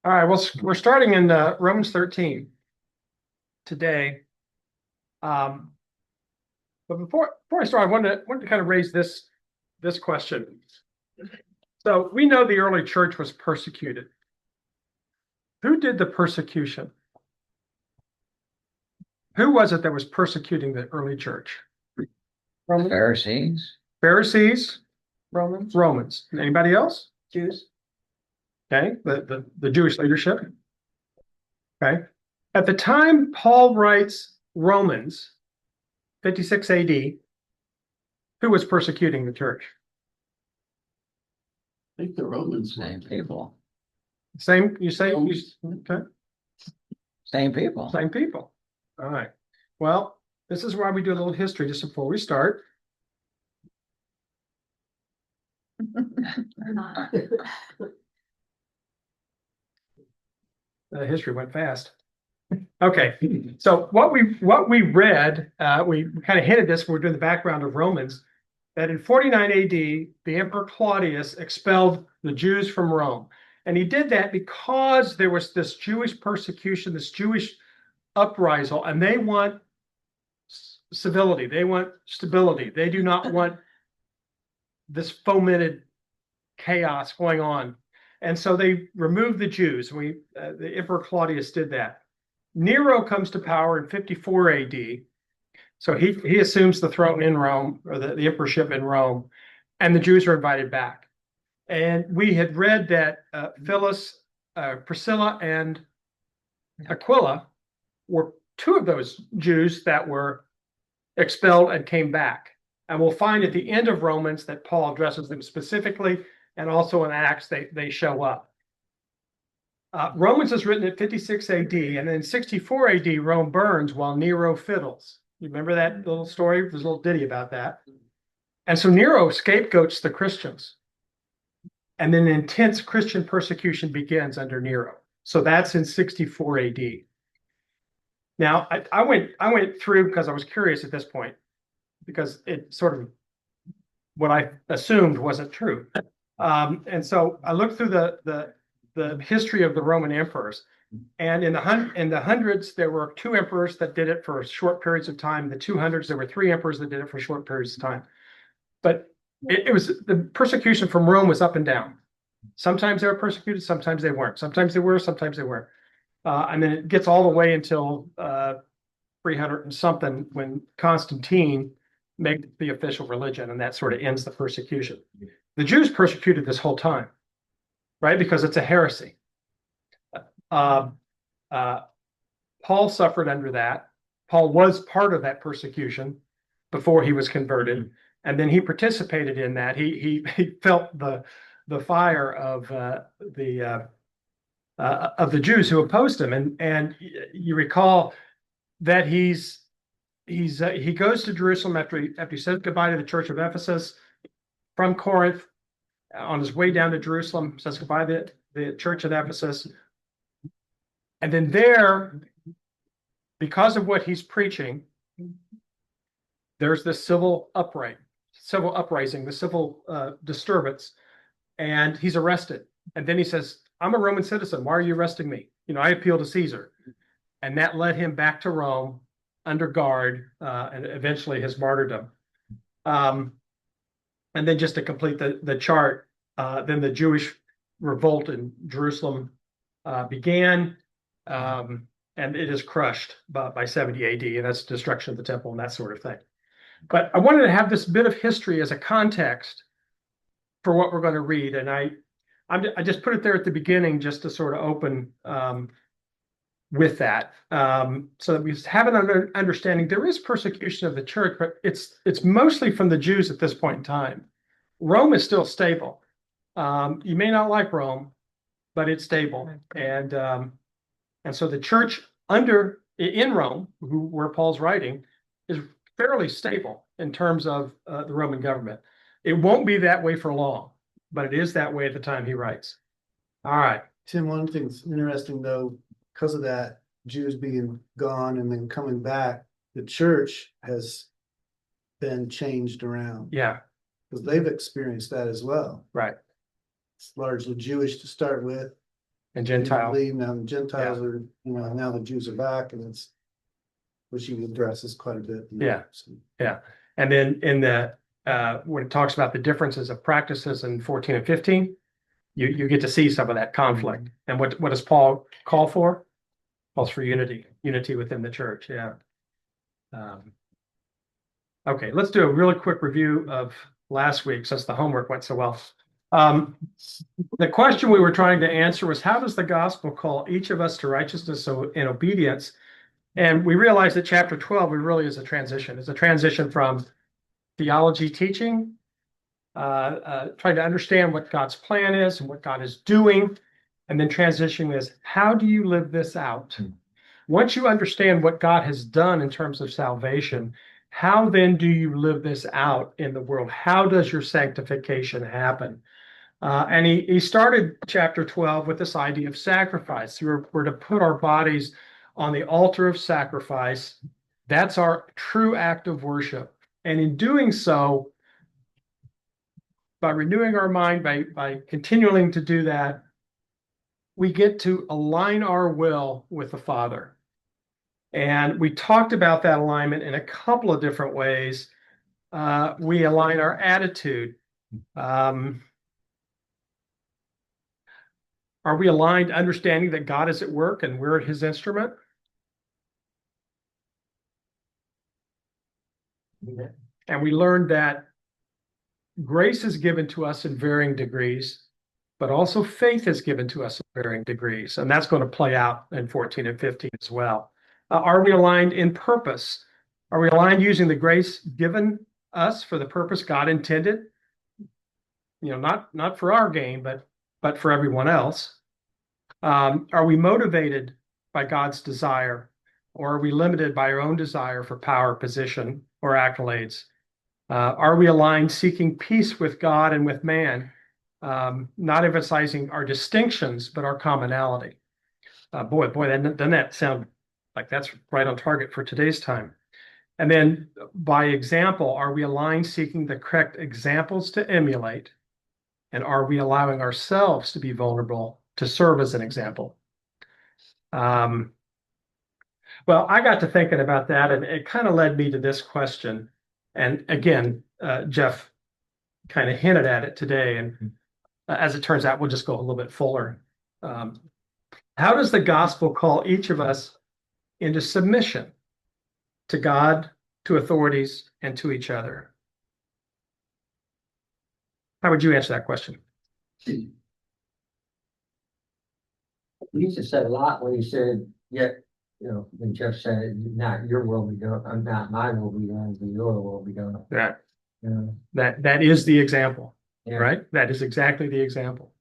All right, well, we're starting in Romans 13 today. Um, but before I start, I wanted to kind of raise this question. So we know the early church was persecuted. Who did the persecution? Who was it that was persecuting the early church? The Pharisees. Pharisees, Romans. Romans. Anybody else? Jews. Okay, the Jewish leadership. Okay. At the time Paul writes Romans, 56 AD, who was persecuting the church? I think the Romans. Same people. Same, you say, okay, Same people. same people. All right. Well, this is why we do a little history just before we start. The history went fast. Okay, so what we read, we kind of hinted this when we we're doing the background of Romans, that in 49 AD, the Emperor Claudius expelled the Jews from Rome. And he did that because there was this Jewish persecution, this Jewish uprisal, and they want civility, they want stability. They do not want this fomented chaos going on. And so they removed the Jews. The Emperor Claudius did that. Nero comes to power in 54 AD. So he assumes the throne in Rome, or the emperorship in Rome, and the Jews are invited back. And we had read that Phyllis, Priscilla, and Aquila were two of those Jews that were expelled and came back. And we'll find at the end of Romans that Paul addresses them specifically, and also in Acts they show up. Romans is written at 56 AD, and in 64 AD, Rome burns while Nero fiddles. You remember that little story? There's a little ditty about that. And so Nero scapegoats the Christians. And then intense Christian persecution begins under Nero. So that's in 64 AD. Now, I went through because I was curious at this point, because it sort of what I assumed wasn't true. And so I looked through the history of the Roman emperors. And in the hundreds, there were two emperors that did it for short periods of time. The 200s, there were three emperors that did it for short periods of time. But it was the persecution from Rome was up and down. Sometimes they were persecuted, sometimes they weren't. Sometimes they were, sometimes they weren't. And then it gets all the way until 300 and something when Constantine made the official religion, and that sort of ends the persecution. The Jews persecuted this whole time, right? Because it's a heresy. Paul suffered under that. Paul was part of that persecution before he was converted, and then he participated in that. He felt the fire of the Jews who opposed him, and you recall that he goes to Jerusalem after he says goodbye to the church of Ephesus from Corinth. On his way down to Jerusalem, says goodbye to the church at Ephesus. And then there, because of what he's preaching, there's this civil uprising, the civil disturbance, and he's arrested. And then he says, I'm a Roman citizen. Why are you arresting me? I appeal to Caesar. And that led him back to Rome under guard, and eventually his martyrdom. And then just to complete the chart, then the Jewish revolt in Jerusalem began, and it is crushed by 70 AD, and that's destruction of the temple and that sort of thing. But I wanted to have this bit of history as a context for what we're going to read, and I just put it there at the beginning just to sort of open with that, so that we have an understanding. There is persecution of the church, but it's mostly from the Jews at this point in time. Rome is still stable. You may not like Rome, but it's stable, and so the church in Rome, where Paul's writing, is fairly stable in terms of the Roman government. It won't be that way for long, but it is that way at the time he writes. All right. Tim, one thing's interesting though, because of that, Jews being gone and then coming back, the church has been changed around. Yeah. Because they've experienced that as well. Right. It's largely Jewish to start with, and Jews Gentile. leave, now the Gentiles are, now the Jews are back, and it's, which he addresses quite a bit. Yeah. Yeah. And then in the when it talks about the differences of practices in 14 and 15, you get to see some of that conflict. And what does Paul call for? Calls for unity within the church. Yeah. Okay, let's do a really quick review of last week since the homework went so well. The question we were trying to answer was, how does the gospel call each of us to righteousness and obedience? And we realized that chapter 12 really is a transition. It's a transition from theology teaching, trying to understand what God's plan is and what God is doing, and then transitioning is, how do you live this out? Once you understand what God has done in terms of salvation, how then do you live this out in the world? How does your sanctification happen? And he started chapter 12 with this idea of sacrifice. We're to put our bodies on the altar of sacrifice. That's our true act of worship. And in doing so, by renewing our mind, by continuing to do that, we get to align our will with the Father. And we talked about that alignment in a couple of different ways. We align our attitude. Are we aligned, understanding that God is at work and we're his instrument? And we learned that grace is given to us in varying degrees, but also faith is given to us in varying degrees. And that's going to play out in 14 and 15 as well. Are we aligned in purpose? Are we aligned using the grace given us for the purpose God intended? Not for our gain, but for everyone else. Are we motivated by God's desire, or are we limited by our own desire for power, position, or accolades? Are we aligned seeking peace with God and with man, not emphasizing our distinctions, but our commonality? Boy, doesn't that sound like that's right on target for today's time? And then by example, are we aligned seeking the correct examples to emulate? And are we allowing ourselves to be vulnerable to serve as an example? Well, I got to thinking about that, and it kind of led me to this question. And again, Jeff kind of hinted at it today. And as it turns out, we'll just go a little bit fuller. How does the gospel call each of us into submission to God, to authorities, and to each other? How would you answer that question? You just said a lot when you said, when Jeff said, not your will be done, not my will be done, but your will be done. That Yeah. that is the example, Yeah. right? That is exactly the example.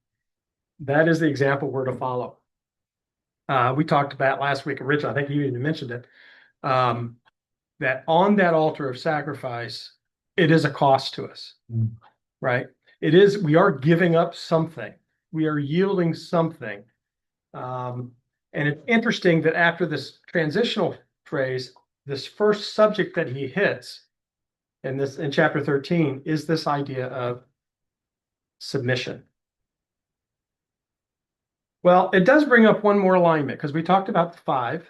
That is the example we're to follow. We talked about last week, Rich, I think you even mentioned it, that on that altar of sacrifice, it is a cost to us, right? It is, we are giving up something. We are yielding something. And it's interesting that after this transitional phrase, this first subject that he hits in chapter 13 is this idea of submission. Well, it does bring up one more alignment because we talked about the 5,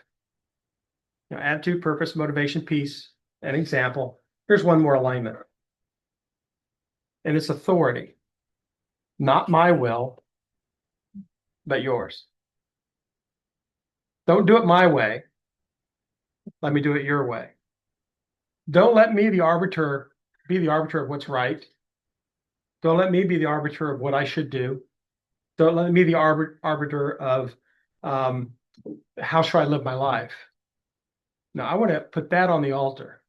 attitude, purpose, motivation, peace, and example. Here's one more alignment. And it's authority. Not my will, but yours. Don't do it my way. Let me do it your way. Don't let me be the arbiter of what's right. Don't let me be the arbiter of what I should do. Don't let me be the arbiter of how should I live my life. No, I want to put that on the altar.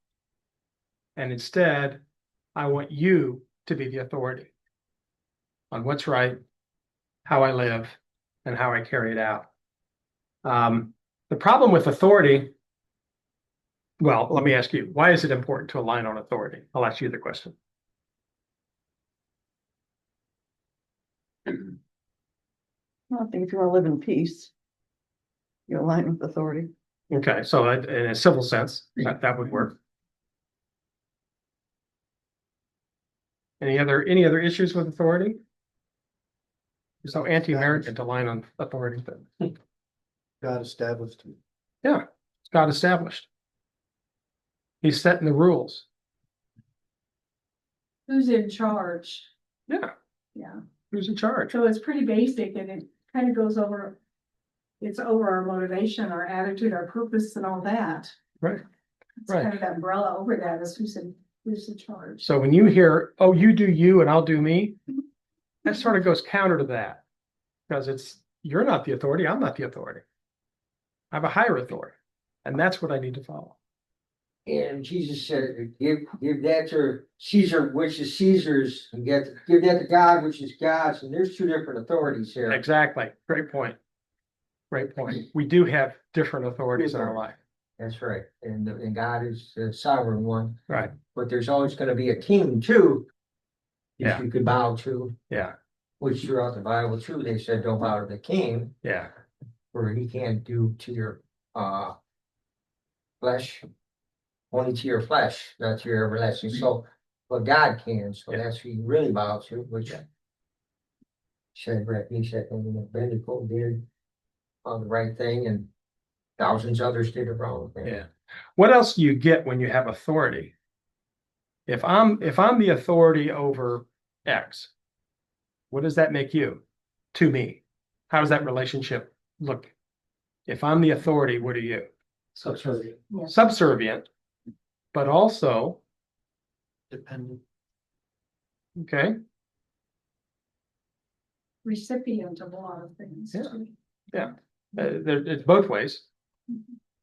And instead, I want you to be the authority on what's right, how I live, and how I carry it out. The problem with authority, well, let me ask you, why is it important to align on authority? I'll ask you the question. Well, I think if you want to live in peace, you align with authority. Okay, so in a civil sense, that would work. Any other issues with authority? so anti-American to line on authority, but God established it. yeah, it's God established. He's setting the rules. Who's in charge? Yeah, Yeah, who's in charge? so it's pretty basic and it kind of goes over. It's over our motivation, our attitude, our purpose and all that. Right. It's Right. kind of the umbrella over that is who's in charge. So when you hear, oh, you do you and I'll do me, that sort of goes counter to that. Because you're not the authority, I'm not the authority. I have a higher authority. And that's what I need to follow. And Jesus said, give that to Caesar, which is Caesar's, and give that to God, which is God's, and there's two different authorities here. Exactly. Great point. Great point. We do have different authorities in our life. That's right, and God is the sovereign one, Right. but there's always gonna be a king too. Yeah. If you could bow to, Yeah. which throughout the Bible too, they said don't bow to the king, Yeah. for he can't do to your flesh, only to your flesh, not to your everlasting soul. But God can, so Yeah. that's who you really bow to, which Shadrach, Meshach, and Abednego did on the right thing, and thousands others did the wrong thing. Yeah. What else do you get when you have authority? If I'm the authority over X, what does that make you to me? How does that relationship look? If I'm the authority, what are you? Subservient. Subservient, but also, Dependent. okay, Recipient of a lot of things. Yeah. too. it's both ways.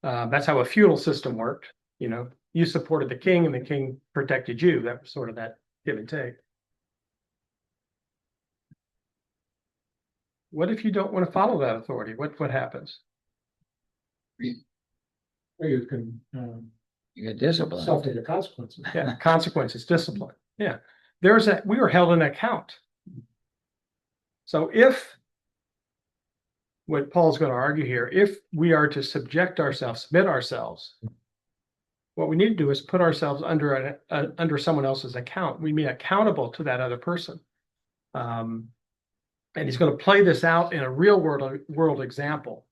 That's how a feudal system worked. You know, you supported the king and the king protected you. That was sort of that give and take. What if you don't want to follow that authority? What happens? Or you can You get disciplined. suffer the consequences. Yeah, consequences, discipline. Yeah, we were held in account. So if what Paul's going to argue here, if we are to submit ourselves, what we need to do is put ourselves under someone else's account. We be accountable to that other person. And he's going to play this out in a real world example.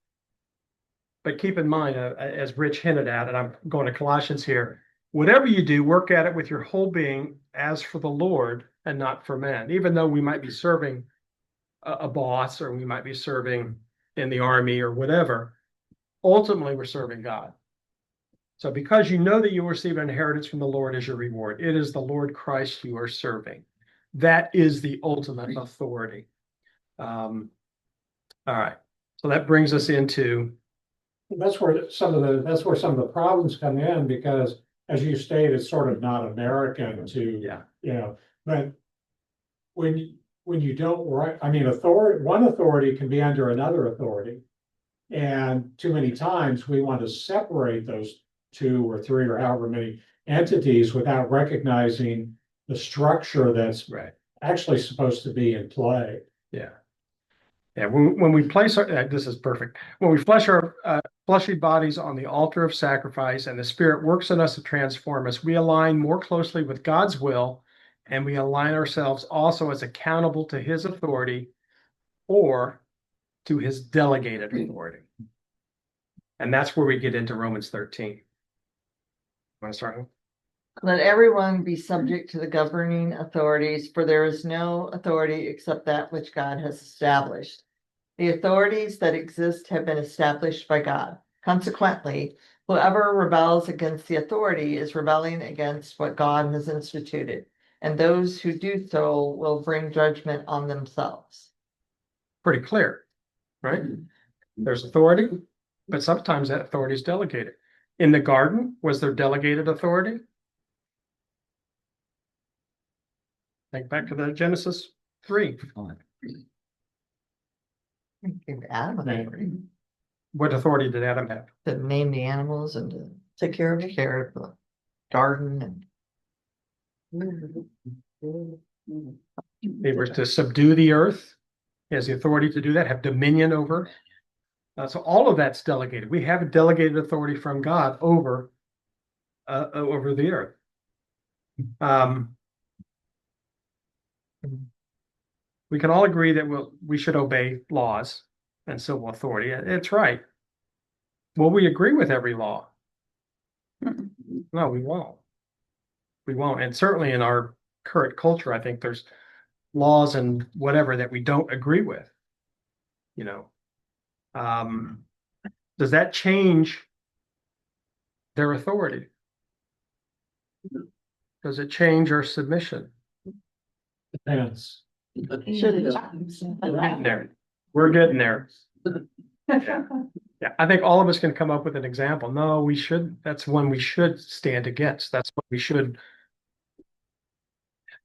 But keep in mind, as Rich hinted at, and I'm going to Colossians here, whatever you do, work at it with your whole being as for the Lord and not for men. Even though we might be serving a boss, or we might be serving in the army or whatever, ultimately we're serving God. So because you know that you will receive an inheritance from the Lord as your reward, it is the Lord Christ you are serving. That is the ultimate authority. All right. So that brings us into That's where some of the problems come in, because as you stated, it's sort of not American to, but when you don't write, I mean, one authority can be under another authority. And too many times we want to separate those two or three or however many entities without recognizing the structure that's actually supposed to be in play. Yeah. Yeah. When we place this is perfect. When we flesh our fleshly bodies on the altar of sacrifice and the Spirit works in us to transform us, we align more closely with God's will, and we align ourselves also as accountable to His authority or to His delegated authority. And that's where we get into Romans 13. Want to start? Let everyone be subject to the governing authorities, for there is no authority except that which God has established. The authorities that exist have been established by God. Consequently, whoever rebels against the authority is rebelling against what God has instituted, and those who do so will bring judgment on themselves. Pretty clear, right? There's authority, but sometimes that authority is delegated. In the garden, was there delegated authority? Think back to the Genesis 3. Give Adam authority What authority did Adam have? to name the animals and to take care of the garden They were to subdue the earth. He has the authority to do that, have dominion over. So all of that's delegated. We have a delegated authority from God over the earth. We can all agree that we should obey laws and civil authority. It's right. Will we agree with every law? No, we won't. We won't. And certainly in our current culture, I think there's laws and whatever that we don't agree with. You know, does that change their authority? Does it change our submission? Depends. Should We're getting there. We're getting there. Yeah, I think all of us can come up with an example. No, we should, that's one we should stand against. That's what we should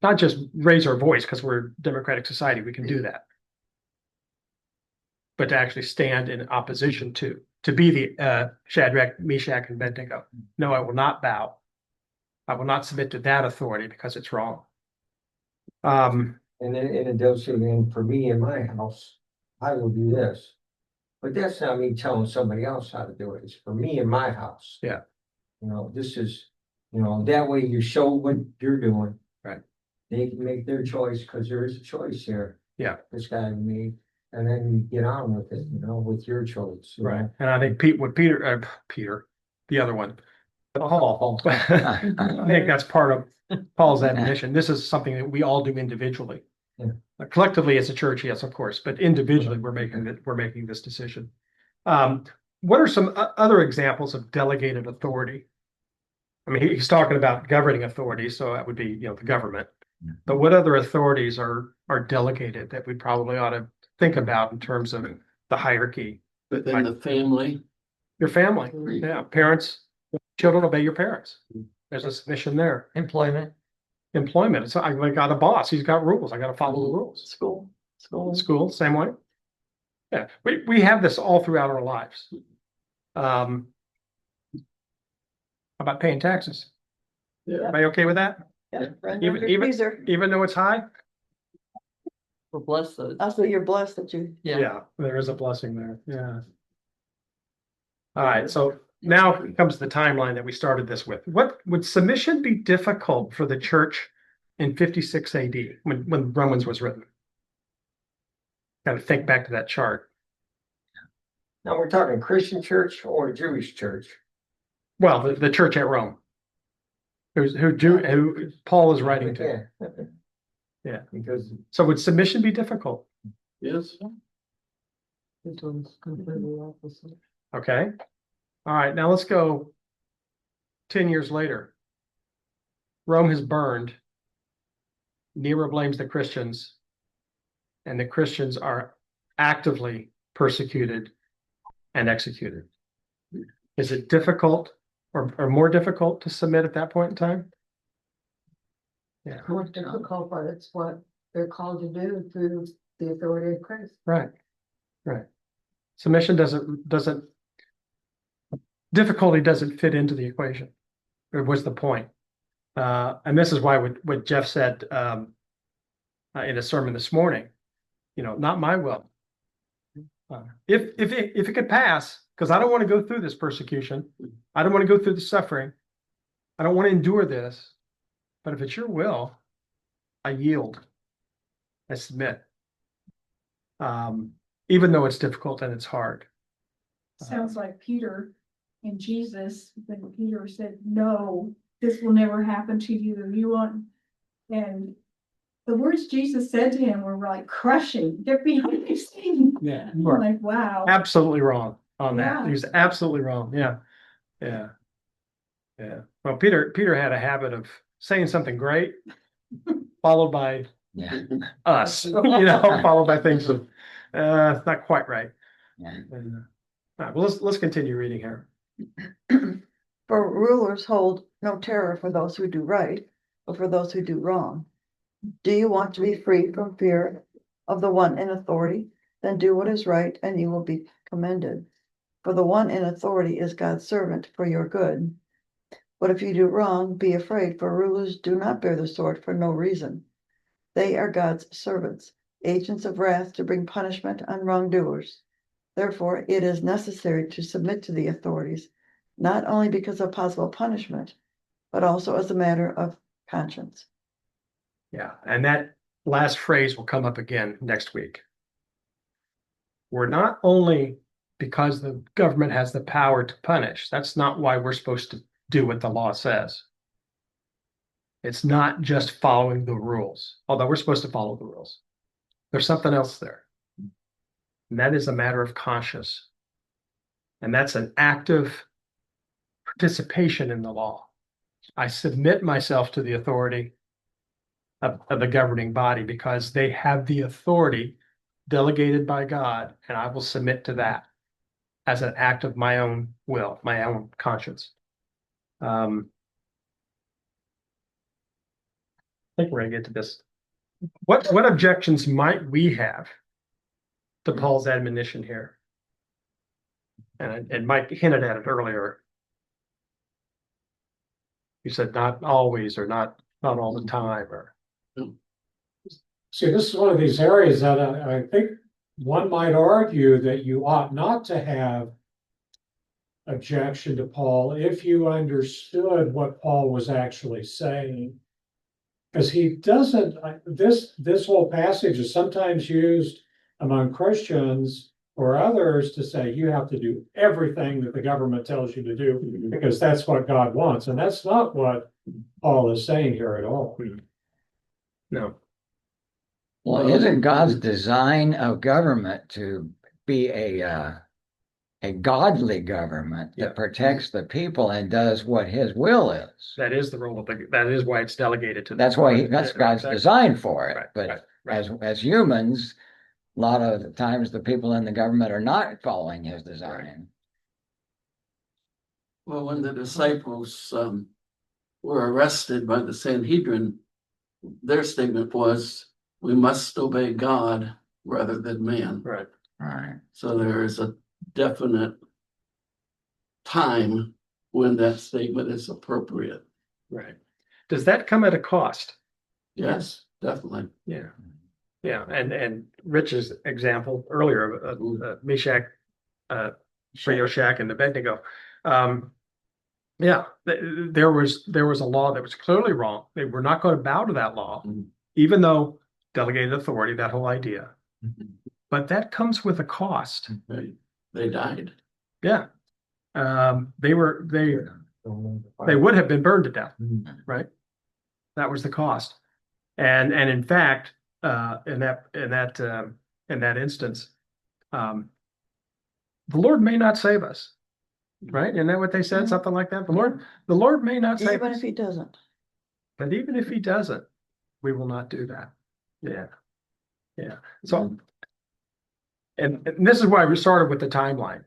not just raise our voice because we're a democratic society, we can do that. But to actually stand in opposition to be the Shadrach, Meshach, and Abednego. No, I will not bow. I will not submit to that authority because it's wrong. And then, and it does say, and for me in my house, I will do this. But that's not me telling somebody else how to do it. It's for me in my house. Yeah. You know, this is, you know, that way you show what you're doing. Right. They can make their choice because there is a choice here. Yeah. This guy made, and then you get on with it, you know, with your choice. You Right. know? And I think Peter, the other one, Paul, I think that's part of Paul's admonition. This is something that we all do individually. Yeah. Collectively as a church, yes, of course, but individually, we're making this decision. What are some other examples of delegated authority? I mean, he's talking about governing authority, so that would be, you know, the government. But what other authorities are delegated that we probably ought to think about in terms of the hierarchy? Within the family. Your family, yeah, parents, children obey your parents. There's a submission there. Employment, Employment, so I got a boss, he's got rules, I got to follow the rules. school. School, same way. Yeah, we have this all throughout our lives. How about paying taxes? Yeah. Everybody okay with that? Yeah, right Even- under even- freezer. Even though it's high? We're blessed those. Also, you're blessed that you, Yeah. There is a blessing there, yeah. All right, so now comes the timeline that we started this with. What would submission be difficult for the church in 56 AD when Romans was written? Got to think back to that chart. Now we're talking Christian church or Jewish church. Well, the church at Rome. Who Paul is writing to. Yeah. Yeah. Because So would submission be difficult? Yes. This one's completely opposite. Okay. All right, now let's go 10 years later. Rome has burned. Nero blames the Christians. And the Christians are actively persecuted and executed. Is it difficult or more difficult to submit at that point in time? Yeah, more difficult, but it's what they're called to do through the authority of Christ. right. Submission difficulty doesn't fit into the equation. Or was the point? And this is why what Jeff said in a sermon this morning, you know, not my will. If it could pass, because I don't want to go through this persecution, I don't want to go through the suffering, I don't want to endure this. But if it's your will, I yield, I submit. Even though it's difficult and it's hard. Sounds like Peter and Jesus, when Peter said, no, this will never happen to you, you want. And the words Jesus said to him were like crushing, get behind me, Satan. Yeah, I'm like, wow. absolutely wrong on that. Yeah. He was absolutely wrong. Yeah. Well, Peter had a habit of saying something great, followed by Yeah. us, followed by things of not quite right. Yeah. All right, well, let's continue reading here. For rulers hold no terror for those who do right, but for those who do wrong. Do you want to be free from fear of the one in authority? Then do what is right and you will be commended. For the one in authority is God's servant for your good. But if you do wrong, be afraid, for rulers do not bear the sword for no reason. They are God's servants, agents of wrath to bring punishment on wrongdoers. Therefore, it is necessary to submit to the authorities, not only because of possible punishment, but also as a matter of conscience. Yeah, and that last phrase will come up again next week. We're not only, because the government has the power to punish, that's not why we're supposed to do what the law says. It's not just following the rules, although we're supposed to follow the rules. There's something else there. And that is a matter of conscience. And that's an active participation in the law. I submit myself to the authority of the governing body because they have the authority delegated by God, and I will submit to that as an act of my own will, my own conscience. I think we're gonna get to this. What objections might we have to Paul's admonition here? And Mike hinted at it earlier. You said not always, or not all the time, or See, this is one of these areas that I think one might argue that you ought not to have objection to Paul if you understood what Paul was actually saying. Because he doesn't, this whole passage is sometimes used among Christians or others to say you have to do everything that the government tells you to do because that's what God wants. And that's not what Paul is saying here at all. no. Well, isn't God's design of government to be a godly government that protects the people and does what His will is? That is the role of that is why it's delegated to. That's why that's God's design for it. Right, But right. as humans, a lot of the times the people in the government are not following His design. Well, when the disciples were arrested by the Sanhedrin, their statement was, we must obey God rather than man. Right. All right. So there is a definite time when that statement is appropriate. Right. Does that come at a cost? Yes, definitely. Yeah. Yeah. And Rich's example earlier of Meshach, Shack, and Abednego. Yeah, there was a law that was clearly wrong. They were not going to bow to that law, even though delegated authority, that whole idea. But that comes with a cost. They died. Yeah. They would have been burned to death, right? That was the cost. And in fact, in that instance, the Lord may not save us. Right? Isn't that what they said? Something like that. The Lord may not save Even us. if He doesn't. But even if He doesn't, we will not do that. Yeah. Yeah. So, and this is why we started with the timeline.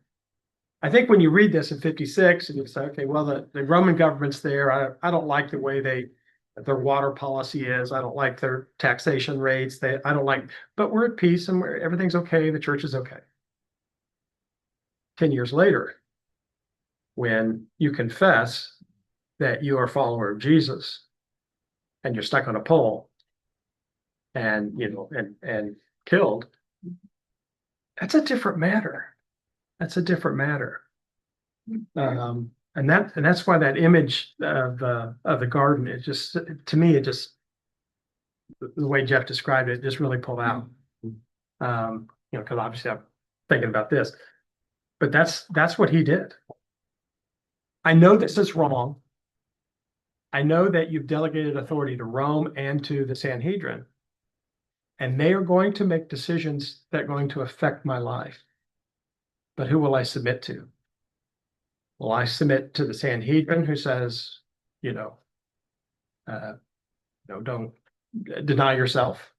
I think when you read this in 56 and you say, okay, well, the Roman government's there. I don't like the way their water policy is. I don't like their taxation rates. I don't like, but we're at peace and everything's okay. The church is okay. 10 years later, when you confess that you are a follower of Jesus and you're stuck on a pole and killed, that's a different matter. That's a different matter. And that's why that image of the garden, it just, to me, the way Jeff described it, just really pulled out. Because obviously I'm thinking about this, but that's what he did. I know this is wrong. I know that you've delegated authority to Rome and to the Sanhedrin, and they are going to make decisions that are going to affect my life. But who will I submit to? Will I submit to the Sanhedrin, who says, don't deny yourself?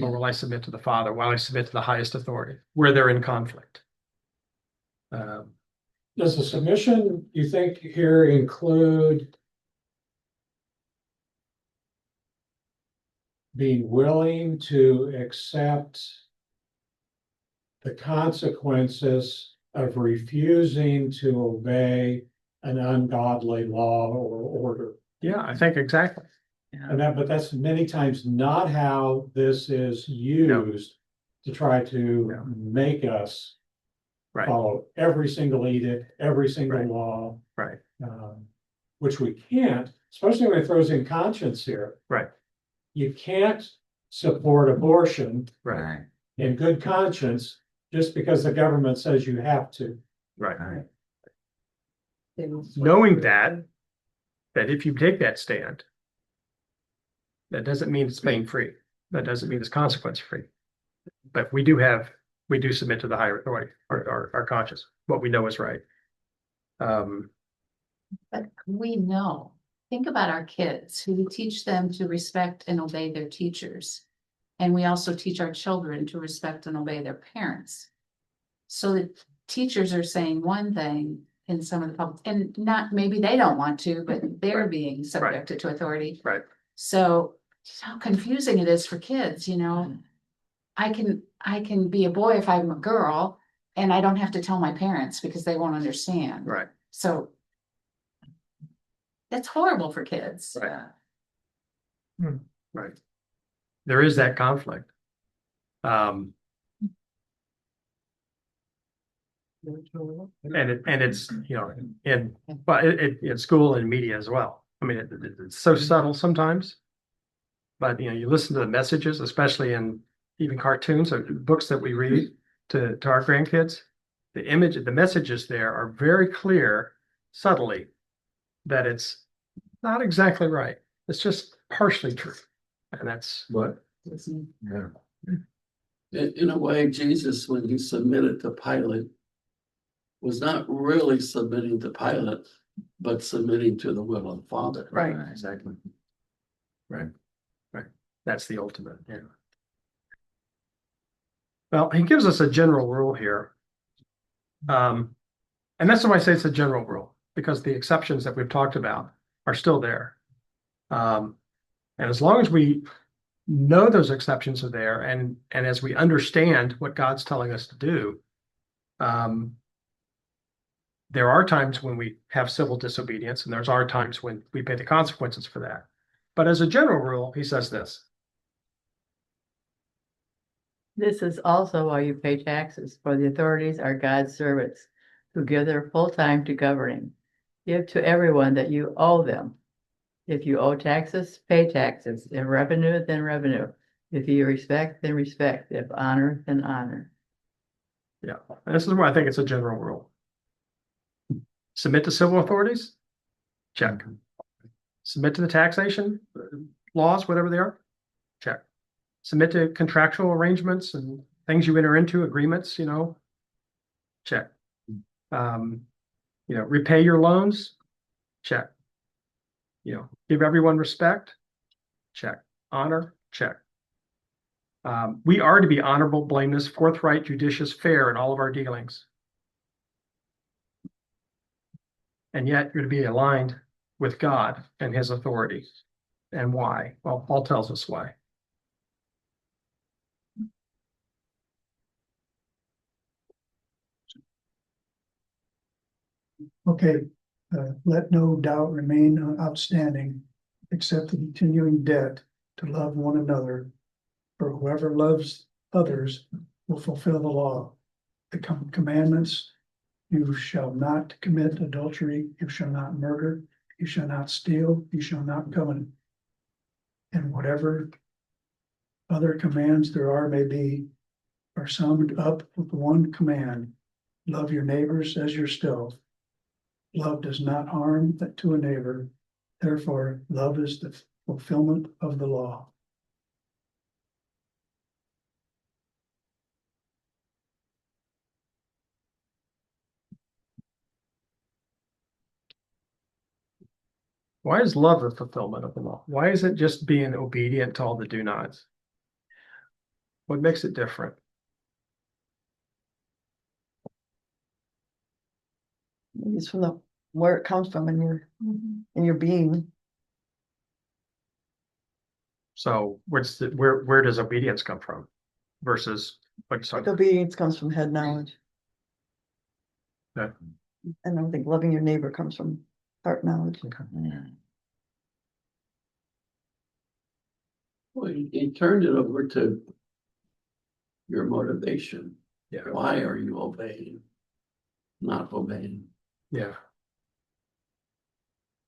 Or will I submit to the Father? Will I submit to the highest authority where they're in conflict? Does the submission, you think, here include being willing to accept the consequences of refusing to obey an ungodly law or order? Yeah, I think exactly. But that's many times not how this is used to try to make us follow every single edict, every single law. Right. Which we can't, especially when it throws in conscience here. Right. You can't support abortion Right. in good conscience, just because the government says you have to. Right. Knowing that if you take that stand, that doesn't mean it's pain free. That doesn't mean it's consequence free. But we do submit to the higher authority, our conscience, what we know is right. But we know, think about our kids who we teach them to respect and obey their teachers. And we also teach our children to respect and obey their parents. So the teachers are saying one thing in some of the public, and not, maybe they don't want to, but they're being subjected to authority. Right. So how confusing it is for kids, you know. I can be a boy if I'm a girl, and I don't have to tell my parents because they won't understand. Right. So that's horrible for kids. Right. Right. There is that conflict. And it's, you know, in school and media as well. I mean, it's so subtle sometimes, but you know, you listen to the messages, especially in even cartoons or books that we read to our grandkids. The messages there are very clear, subtly, that it's not exactly right. It's just partially true, and that's what. Yeah. In a way, Jesus, when he submitted to Pilate, was not really submitting to Pilate, but submitting to the will of the Father. Right. Exactly. Right. Right. That's the ultimate. Yeah. Well, he gives us a general rule here. And that's why I say it's a general rule, because the exceptions that we've talked about are still there. And as long as we know those exceptions are there, and as we understand what God's telling us to do, there are times when we have civil disobedience, and there's are times when we pay the consequences for that. But as a general rule, he says this. This is also why you pay taxes, for the authorities are God's servants who give their full time to governing. Give to everyone that you owe them. If you owe taxes, pay taxes. If revenue, then revenue. If you respect, then respect. If honor, then honor. Yeah, and this is why I think it's a general rule. Submit to civil authorities? Check. Submit to the taxation laws, whatever they are? Check. Submit to contractual arrangements and things you enter into, agreements, you know? Check. You know, repay your loans? Check. You know, give everyone respect? Check. Honor? Check. We are to be honorable, blameless, forthright, judicious, fair in all of our dealings. And yet you're to be aligned with God and his authority. And why? Well, Paul tells us why. Okay, let no doubt remain outstanding, except the continuing debt to love one another. For whoever loves others will fulfill the law. The commandments: you shall not commit adultery, you shall not murder, you shall not steal, you shall not covet. And whatever other commands there are may be, are summed up with one command: love your neighbors as yourself. Love does not harm to a neighbor. Therefore, love is the fulfillment of the law. Why is love the fulfillment of the law? Why is it just being obedient to all the do nots? What makes it different? It's from where it comes from in your being. So where does obedience come from versus what? Like obedience comes from head knowledge. Okay. And I don't think loving your neighbor comes from heart knowledge. Okay. Well, he turned it over to your motivation. Yeah. Why are you obeying? Not obeying. Yeah.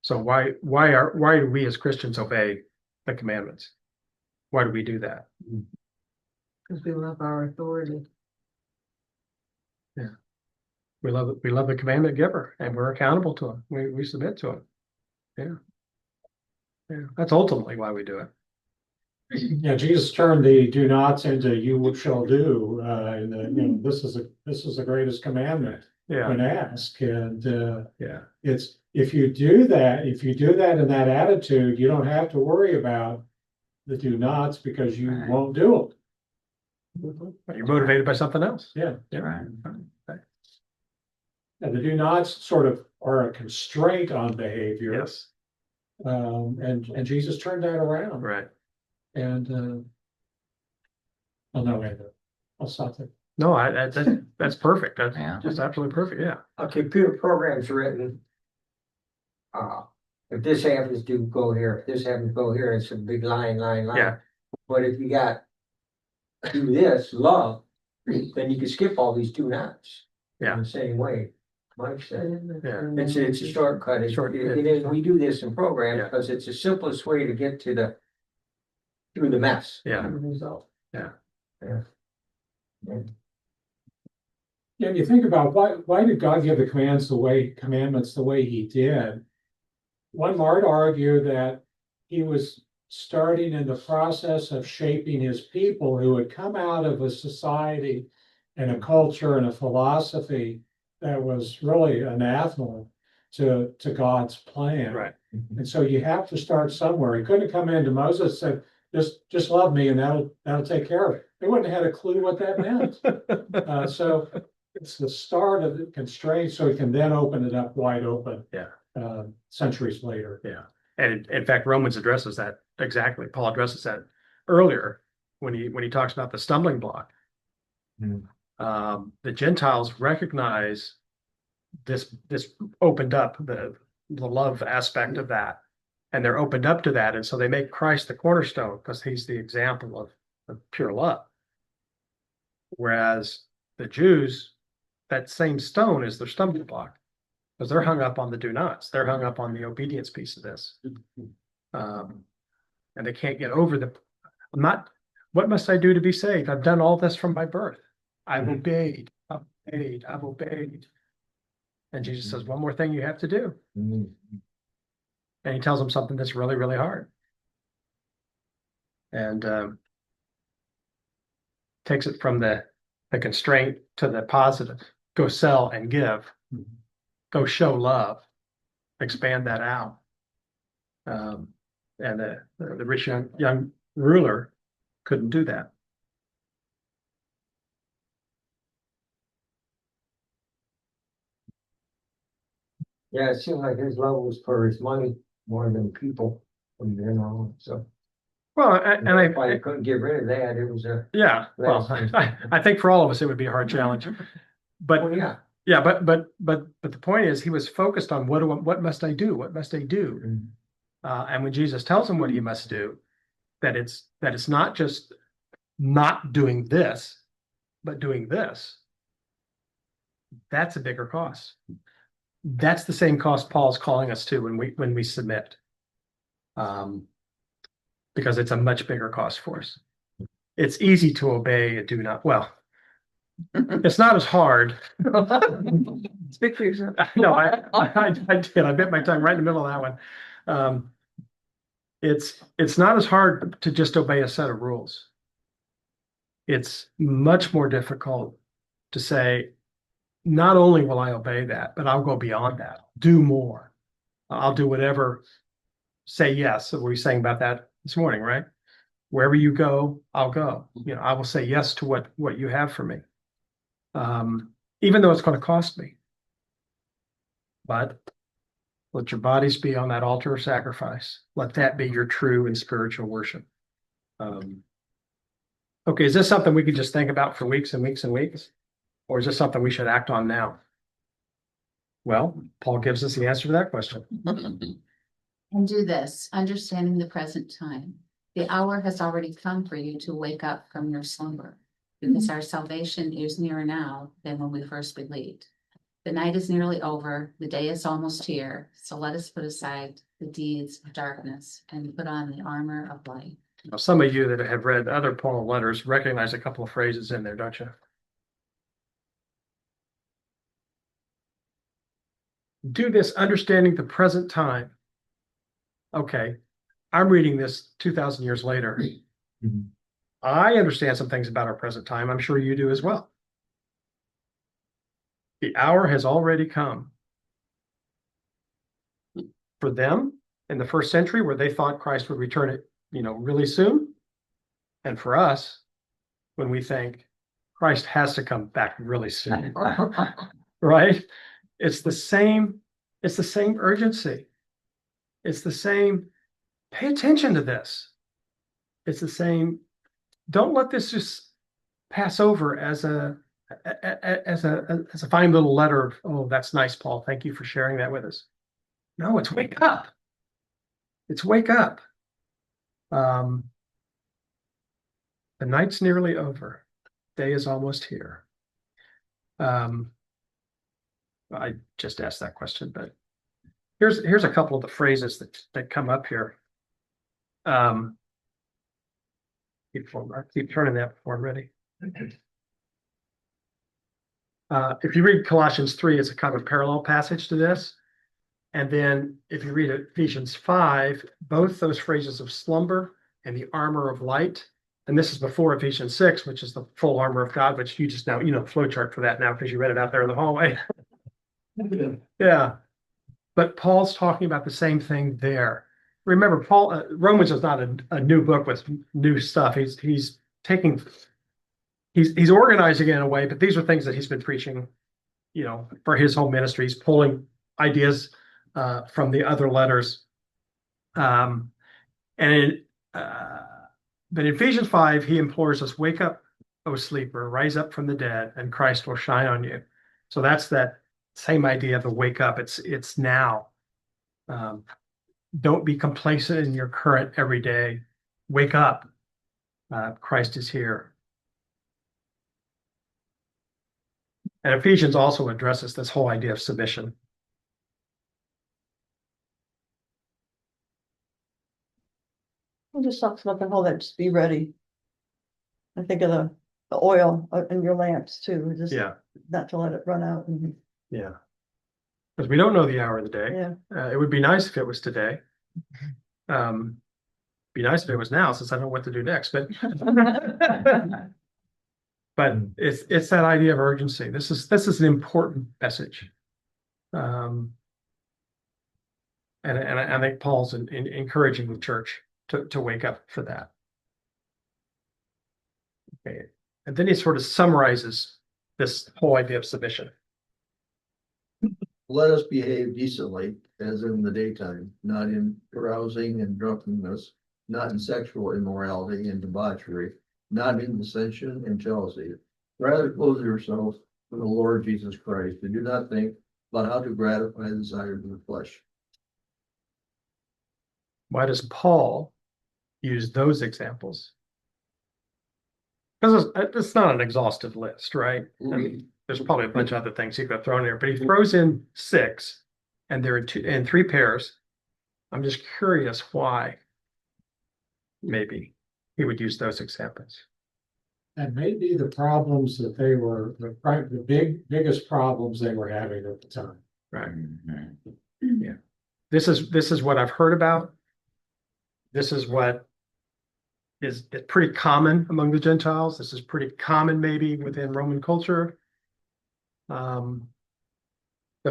So why do we as Christians obey the commandments? Why do we do that? Because we love our authority. We love the commandment giver, and we're accountable to him. We submit to him. Yeah. Yeah, that's ultimately why we do it. Yeah, Jesus turned the do nots into you shall do, and this is the greatest commandment Yeah, when asked, and yeah, it's, if you do that in that attitude, you don't have to worry about the do nots because you Right. won't do you're motivated by something else. them. Yeah, Right. Right. and the do nots sort of are a constraint on behavior. Yes, And Jesus turned that around. right. And oh no, wait, I'll stop there. No, that's perfect. That's Yeah. just absolutely perfect. Yeah. A computer program's written. If this happens to go here, if this happens to go here, it's a big line. Yeah. But if you got do this, love, then you can skip all these do nots. Yeah. In the same way. Mike said, Yeah. it's a shortcut. We do this in programs Yeah. because it's the simplest way to get to through the mess. Yeah. The result. Yeah. Yeah. Yeah, you think about why did God give the commandments the way he did? One might argue that he was starting in the process of shaping his people who had come out of a society and a culture and a philosophy that was really anathema to God's plan. Right. And so you have to start somewhere. He couldn't have come into Moses and said, just love me and that'll take care of it. They wouldn't have had a clue what that meant. So it's the start of the constraint, so he can then open it up wide open. Yeah. Centuries later. Yeah. And in fact, Romans addresses that exactly. Paul addresses that earlier when he talks about the stumbling block. The Gentiles recognize this opened up the love aspect of that, and they're opened up to that, and so they make Christ the cornerstone because he's the example of pure love. Whereas the Jews, that same stone is their stumbling block because they're hung up on the do nots. They're hung up on the obedience piece of this, and they can't get over what must I do to be saved? I've done all this from my birth. I've obeyed. And Jesus says, one more thing you have to do. And he tells them something that's really, really hard. And takes it from the constraint to the positive. Go sell and give. Go show love. Expand that out. And the rich young ruler couldn't do that. Yeah, it seemed like his love was for his money more than people. So. Well, Why you couldn't get rid of that? It was yeah. Well, I think for all of us it would be a hard challenge. But yeah. Yeah, but the point is he was focused on what must I do? What must I do? And when Jesus tells him what he must do, that it's not just not doing this, but doing this. That's a bigger cost. That's the same cost Paul's calling us to when we submit. Because it's a much bigger cost for us. It's easy to obey a do not. Well, it's not as hard. Speak for yourself. No, I did. I bit my tongue right in the middle of that one. It's not as hard to just obey a set of rules. It's much more difficult to say, not only will I obey that, but I'll go beyond that. Do more. I'll do whatever. Say yes. So we were saying about that this morning, right? Wherever you go, I'll go. I will say yes to what you have for me. Even though it's going to cost me. But let your bodies be on that altar of sacrifice. Let that be your true and spiritual worship. Okay, is this something we could just think about for weeks and weeks and weeks? Or is this something we should act on now? Well, Paul gives us the answer to that question. And do this, understanding the present time. The hour has already come for you to wake up from your slumber, because our salvation is nearer now than when we first believed. The night is nearly over, the day is almost here, so let us put aside the deeds of darkness and put on the armor of light. Now, some of you that have read other Paul letters recognize a couple of phrases in there, don't you? Do this understanding the present time. Okay, I'm reading this 2,000 years later. I understand some things about our present time. I'm sure you do as well. The hour has already come. For them in the first century, where they thought Christ would return it, really soon. And for us, when we think Christ has to come back really soon, right? It's the same urgency. It's the same, pay attention to this. It's the same, don't let this just pass over as a fine little letter of, oh, that's nice, Paul. Thank you for sharing that with us. No, it's wake up. It's wake up. The night's nearly over. Day is almost here. I just asked that question, but here's a couple of the phrases that come up here. Keep turning that before I'm ready. If you read Colossians 3, it's a kind of a parallel passage to this. And then if you read Ephesians 5, both those phrases of slumber and the armor of light, and this is before Ephesians 6, which is the full armor of God, which you just now, the flow chart for that now because you read it out there in the hallway. Yeah. But Paul's talking about the same thing there. Remember, Romans is not a new book with new stuff. He's organizing it in a way, but these are things that he's been preaching, for his whole ministry. He's pulling ideas from the other letters. But in Ephesians 5, he implores us, wake up, O sleeper, rise up from the dead, and Christ will shine on you. So that's that same idea of the wake up. It's now. Don't be complacent in your current everyday. Wake up. Christ is here. And Ephesians also addresses this whole idea of submission. It just talks about the whole that just be ready. I think of the oil in your lamps too, just not to let it run out. Yeah. Because we don't know the hour of the day. Yeah. It would be nice if it was today. Be nice if it was now, since I don't know what to do next. But but it's that idea of urgency. This is an important message. And I think Paul's encouraging the church to wake up for that. Okay. And then he sort of summarizes this whole idea of submission. Let us behave decently as in the daytime, not in carousing and drunkenness, not in sexual immorality and debauchery, not in dissension and jealousy. Rather clothe yourselves with the Lord Jesus Christ, and do not think about how to gratify the desires of the flesh. Why does Paul use those examples? Because it's not an exhaustive list, right? And there's probably a bunch of other things he could have thrown in there, but he throws in 6, and they're in 3 pairs. I'm just curious why maybe he would use those examples. And maybe the problems that they were, the biggest problems they were having at the time. Right. Yeah. This is what I've heard about. This is what is pretty common among the Gentiles. This is pretty common maybe within Roman culture. The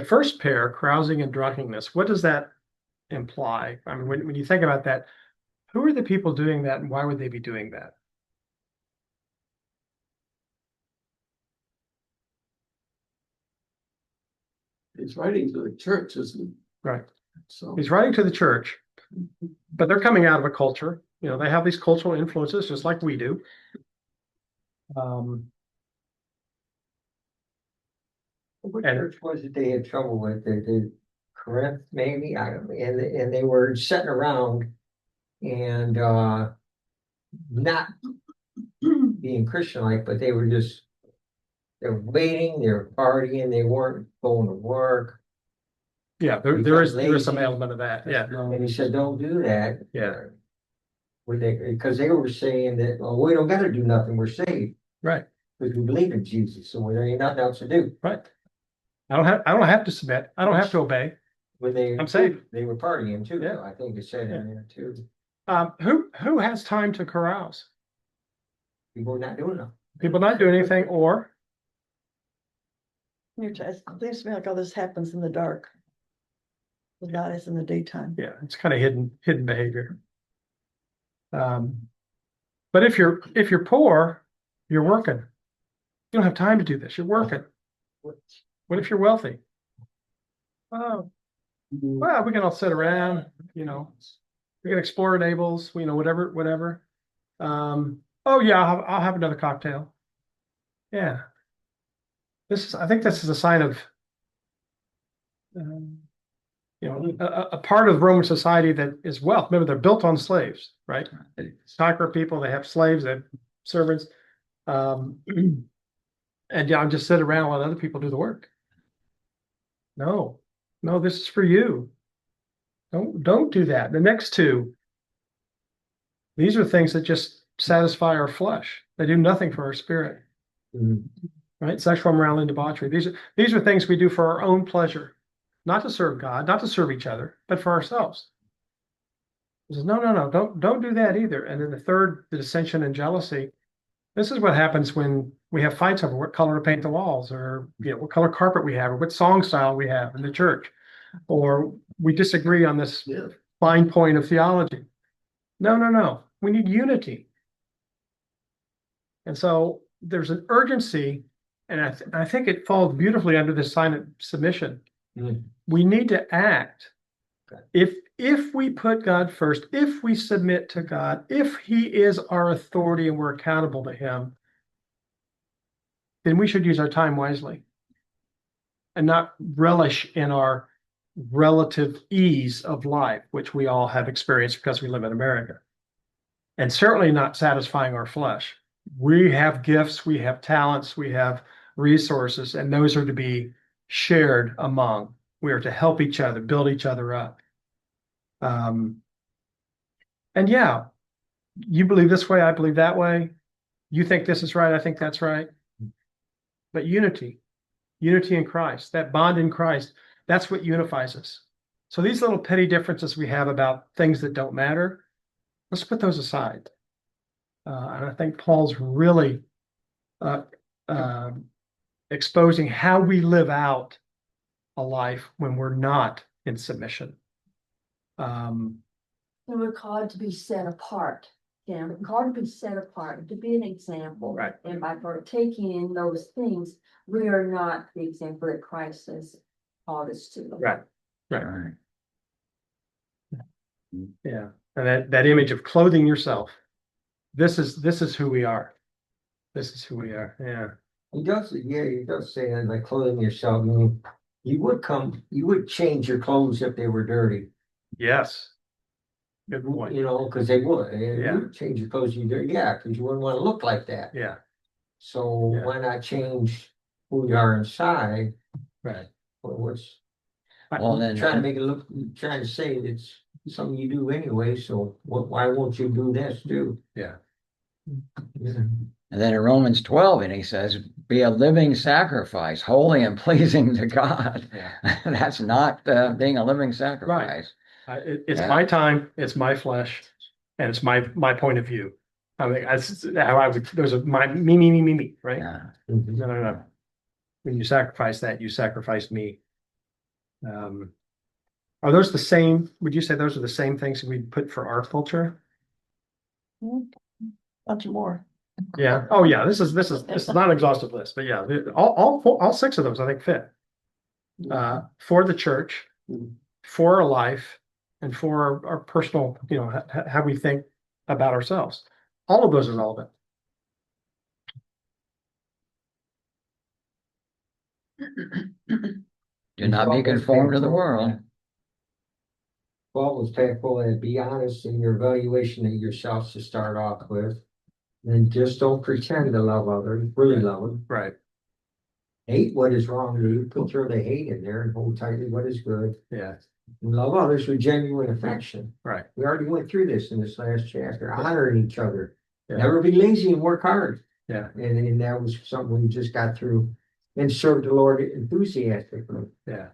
first pair, carousing and drunkenness, what does that imply? I mean, when you think about that, who are the people doing that and why would they be doing that? He's writing to the church, isn't he? Right. So he's writing to the church, but they're coming out of a culture. They have these cultural influences just like we do. What church was it they had trouble with? The Corinth, maybe? I don't know. And they were sitting around and not being Christian-like, but they were they're waiting, they're partying, they weren't going to work. Yeah, there is some element of that. Yeah. And he said, don't do that. Yeah. Because they were saying that, well, we don't gotta do nothing, we're saved, Right, because we believe in Jesus, so there ain't nothing else to do. right. I don't have to submit. I don't have to obey. When they. I'm saved. They were partying too, Yeah. I think it said in there too. Who has time to carouse? People were not doing it. People not doing anything, or It seems to me like all this happens in the dark. But not as in the daytime. yeah, it's kind of hidden behavior. But if you're poor, you're working. You don't have time to do this. You're working. What if you're wealthy? Oh, well, we can all sit around, we can explore Naples, whatever. Oh yeah, I'll have another cocktail. Yeah. I think this is a sign of, a part of Roman society that is wealth. Remember, they're built on slaves, right? Soccer people, they have slaves, they have servants. And yeah, I'm just sit around while other people do the work. No, this is for you. Don't do that. The next two, these are things that just satisfy our flesh. They do nothing for our spirit. Right? Sexual immorality and debauchery. These are things we do for our own pleasure, not to serve God, not to serve each other, but for ourselves. He says, no, don't do that either. And then the third, the dissension and jealousy. This is what happens when we have fights over what color to paint the walls, or what color carpet we have, or what song style we have in the church, or we disagree on this fine point of theology. No. We need unity. And so there's an urgency, and I think it falls beautifully under this sign of submission. We need to act. If we put God first, if we submit to God, if He is our authority and we're accountable to Him, then we should use our time wisely and not relish in our relative ease of life, which we all have experienced because we live in America, and certainly not satisfying our flesh. We have gifts, we have talents, we have resources, and those are to be shared among. We are to help each other, build each other up. And yeah, you believe this way, I believe that way. You think this is right, I think that's right. But unity in Christ, that bond in Christ, that's what unifies us. So these little petty differences we have about things that don't matter, let's put those aside. And I think Paul's really exposing how we live out a life when we're not in submission. And we're called to be set apart. Yeah, we're called to be set apart, to be an example. Right. And by partaking in those things, we are not the example that Christ has called us to. Right. Yeah. And that image of clothing yourself. This is who we are. This is who we are. Yeah. He does say that, like clothing yourself. I mean, you would change your clothes if they were dirty. Yes. Good point. Because they would. And Yeah. you would change your clothes if you're dirty. Yeah, because you wouldn't want to look like that. Yeah. So Yeah. why not change who you are inside? Right. What's Well, then, trying to make it look, trying to say it's something you do anyway. So why won't you do this too? Yeah. and then in Romans 12, and he says, be a living sacrifice, holy and pleasing to God. Yeah. That's not being a living sacrifice. It's my time, it's my flesh, and it's my point of view. I mean, that's how I would. Those are my me, right? Yeah. No. When you sacrifice that, you sacrifice me. Are those the same? Would you say those are the same things we put for our culture? Bunch more. Yeah. Oh, yeah. This is not an exhaustive list, but yeah, all six of those I think fit for the church, for our life, and for our personal, how we think about ourselves. All of those are relevant. Do not be conformed to the world. Paul was faithful and be honest in your evaluation of yourself to start off with. And just don't pretend to love others, really love them. Right. Hate what is wrong with you, put your the hate in there and hold tightly what is good. Yeah. Love others with genuine affection. Right. We already went through this in this last chapter, honoring each other. Yeah. Never be lazy and work hard. Yeah. And that was something we just got through and served the Lord enthusiastically. Yeah.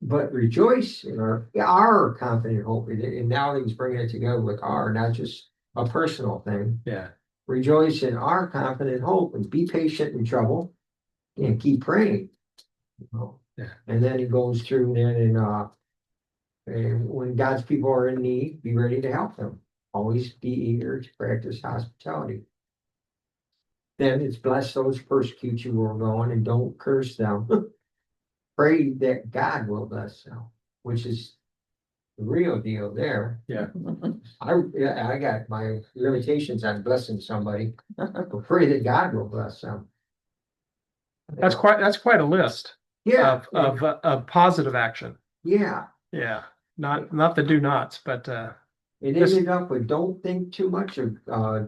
But rejoice in our confident hope. And now he's bringing it together with our, not just a personal thing. Yeah. Rejoice in our confident hope and be patient in trouble and keep praying. You know? Yeah. And then he goes through then and when God's people are in need, be ready to help them. Always be eager to practice hospitality. Then it's bless those who persecute you where we're going and don't curse them. Pray that God will bless them, which is the real deal there. Yeah. I got my limitations on blessing somebody, but pray that God will bless them. That's quite a list Yeah. of positive action. Yeah. Yeah. Not the do nots, but It ended up with don't think too much of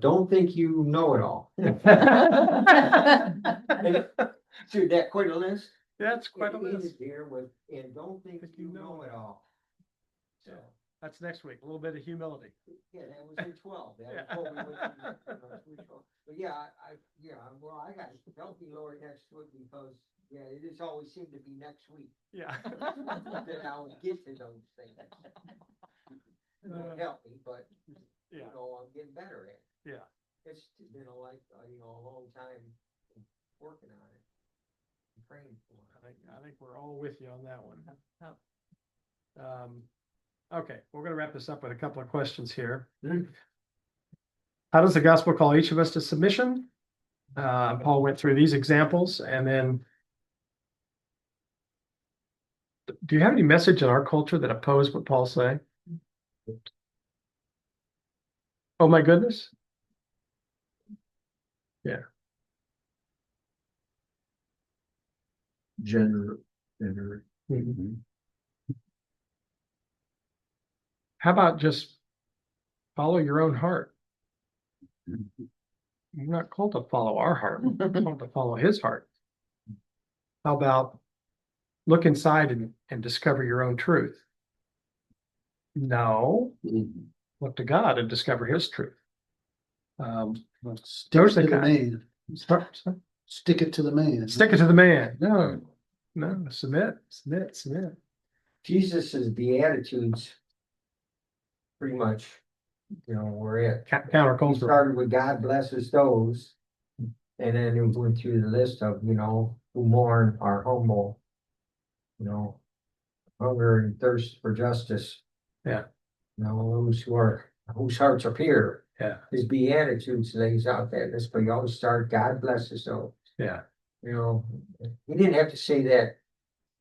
don't think you know it all. Dude, that quite a list. that's quite a It ended list. here with and don't think you know it all. So That's next week. A little bit of humility. yeah, that was in 12. That Yeah. was what we went through, but yeah, I got help me Lord next week because it just always seemed to be next week Yeah. that I would get to those things. It won't help me, but Yeah. I'm getting better at it. Yeah. It's been a long time working on it, and praying for it. I think we're all with you on that one. Okay, we're going to wrap this up with a couple of questions here. How does the gospel call each of us to submission? Paul went through these examples, and then do you have any message in our culture that oppose what Paul's saying? Oh my goodness. Yeah. Gender. Mm-hmm. How about just follow your own heart? We're not called to follow our heart. We're called to follow his heart. How about look inside and discover your own truth? No. Look to God and discover his truth. Stick it to the man. Stick it to the man. Stick it to the man. No, submit. Jesus's Beatitudes pretty much, were it. He Countercultural. started with God blesses those, and then he went through the list of, who mourn are humble, hunger and thirst for justice. Yeah. Those whose hearts are pure. Yeah. His Beatitudes lays out that list, but you always start, God blesses those. Yeah. He didn't have to say that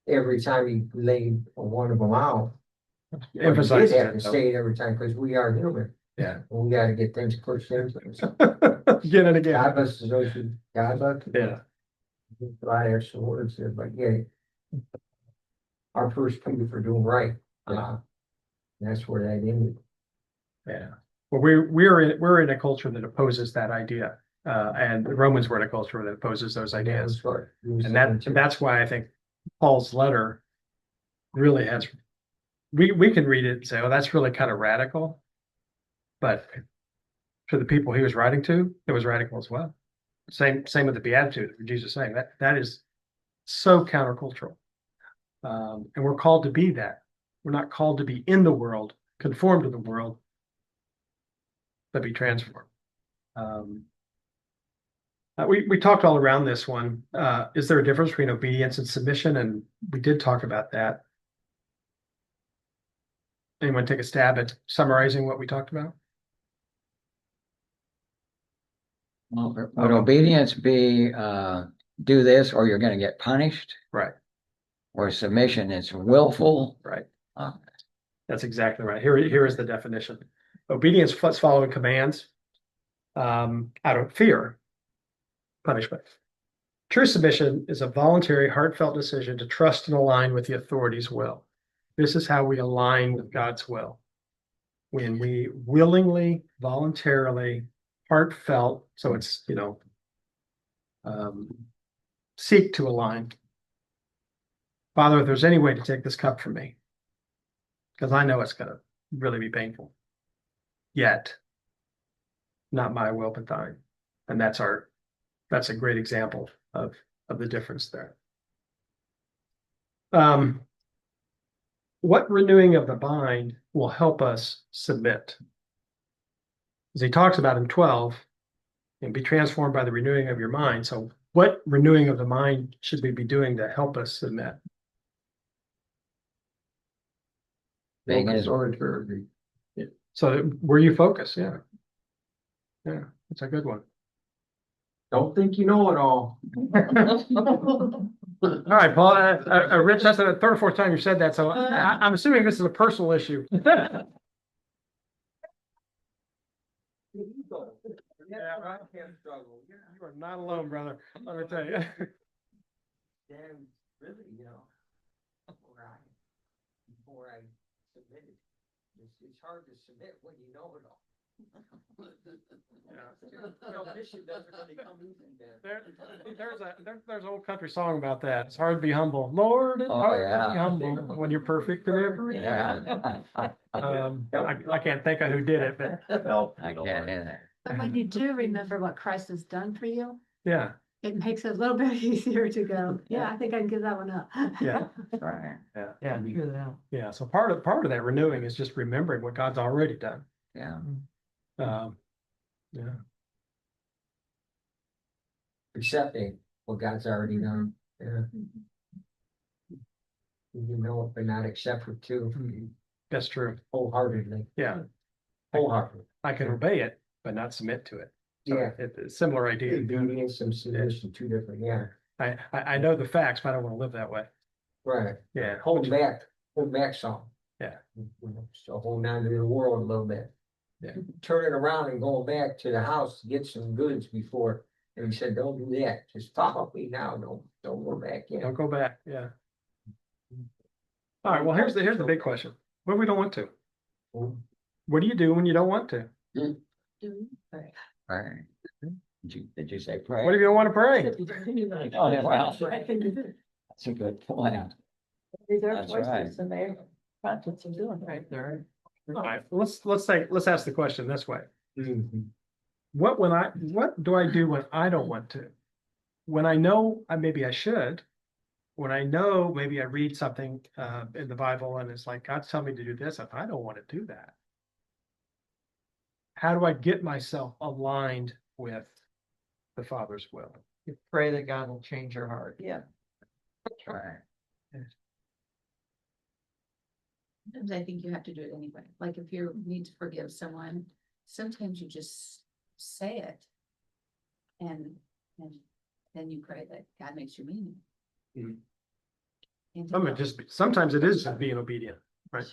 every time he laid one of them out. Emphasize He did have to say it every time because we are human. Yeah. And we got to get things pushed into us. Again and again. God blesses those who God blesses. Yeah. A lot of extra words there, but our first plea for doing right. That's where that ended. Yeah. Well, we're in a culture that opposes that idea. And the Romans were in a culture that opposes those ideas. And that's why I think Paul's letter really has, we can read it and say, oh, that's really kind of radical. But to the people he was writing to, it was radical as well. Same with the Beatitude, Jesus saying that is so countercultural. And we're called to be that. We're not called to be in the world, conform to the world, but be transformed. We talked all around this one. Is there a difference between obedience and submission? And we did talk about that. Anyone take a stab at summarizing what we talked about? Well, would obedience be do this or you're going to get punished? Right. Or submission is willful? Right. That's exactly right. Here is the definition. Obedience plus following commands out of fear, punishment. True submission is a voluntary, heartfelt decision to trust and align with the authority's will. This is how we align with God's will. When we willingly, voluntarily, heartfelt, so it's, seek to align. Father, if there's any way to take this cup from me, Because I know it's gonna really be painful. Yet, not my will, but thine. And that's a great example of the difference there. What renewing of the mind will help us submit? As he talks about in 12, and be transformed by the renewing of your mind. So what renewing of the mind should we be doing to help us submit? Focus on eternity. So where you focus, yeah. Yeah, that's a good one. Don't think you know it all. All right, Paul, Rich, that's the third or fourth time you said that, so I'm assuming this is a personal issue. Yeah, right. You are not alone, brother. Let me tell you. Then really, before I submitted, it's hard to submit when you know it all. Mission doesn't really come easy there. There's an old country song about that. It's hard to be humble. Lord, it's hard to be humble when you're perfect in every Yeah. I can't think of who did it, but I can't either. But when you do remember what Christ has done for you, yeah, it makes it a little bit easier to go, yeah, I think I can give that one up. yeah, Right. yeah. So part of that renewing is just remembering what God's already done. Yeah. Yeah. Accepting what God's already done. Yeah. You know it, but not accept it too. That's true. Wholeheartedly. Yeah. Wholeheartedly. I can obey it, but not submit to it. So Yeah. it's a similar idea. Obedience and submission, two different, yeah. I know the facts, but I don't want to live that way. Right. Yeah. Hold back some. Yeah. So hold on to the world a little bit. Yeah. Turn it around and go back to the house to get some goods before. And he said, don't do that. Just follow me now. Don't go back in. Don't go back. Yeah. All right. Well, here's the big question. What if we don't want to? What do you do when you don't want to? Right. Did you say pray? What if you don't want to pray? Oh, yeah, well, that's a good point. There are That's right. choices to make. Conscience of doing right there. All right. Let's ask the question this way. What do I do when I don't want to? When I know maybe I should, when I know maybe I read something in the Bible and it's like God's telling me to do this, and I don't want to do that. How do I get myself aligned with the Father's will? You pray that God will change your heart. Yeah. Right. Sometimes I think you have to do it anyway. Like if you need to forgive someone, sometimes you just say it. And then you pray that God makes you mean it. And sometimes it is just being obedient, right?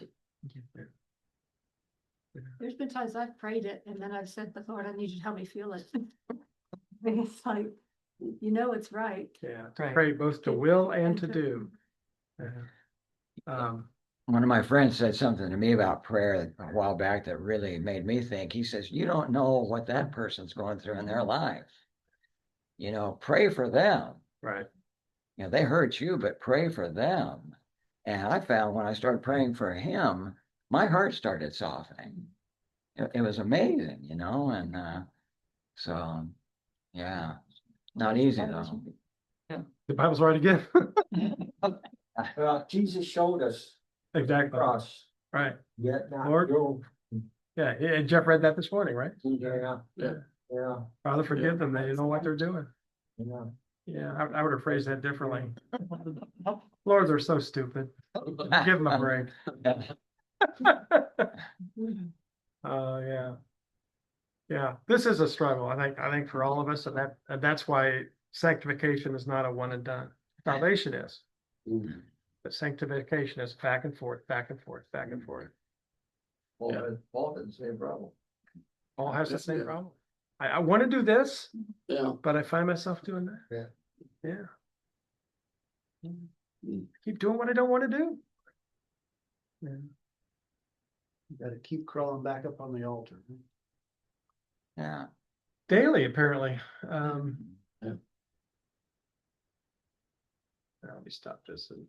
There's been times I've prayed it and then I've said, but Lord, I need you to help me feel it. It's like, it's right. Yeah, to pray both to will and to do. One of my friends said something to me about prayer a while back that really made me think. He says, you don't know what that person's going through in their life. Pray for them. Right. They hurt you, but pray for them. And I found when I started praying for him, my heart started softening. It was amazing, and so, yeah, not easy though. The Bible's right again. Well, Jesus showed us Exactly. cross. Right. Yet not Lord. your. Yeah, and Jeff read that this morning, right? Yeah. Father, forgive them. They don't know what they're doing. Yeah. Yeah, I would have phrased that differently. Lord, they're so stupid. Give them a break. Yeah. Yeah, this is a struggle. I think for all of us, and that's why sanctification is not a one and done. Salvation is. But sanctification is back and forth, back and forth, back and forth. Paul had the same problem. All has the same problem. I want to do this, but I find myself doing that. Yeah. Keep doing what I don't want to do. Yeah. You gotta keep crawling back up on the altar. Yeah. Daily, apparently. Let me stop this and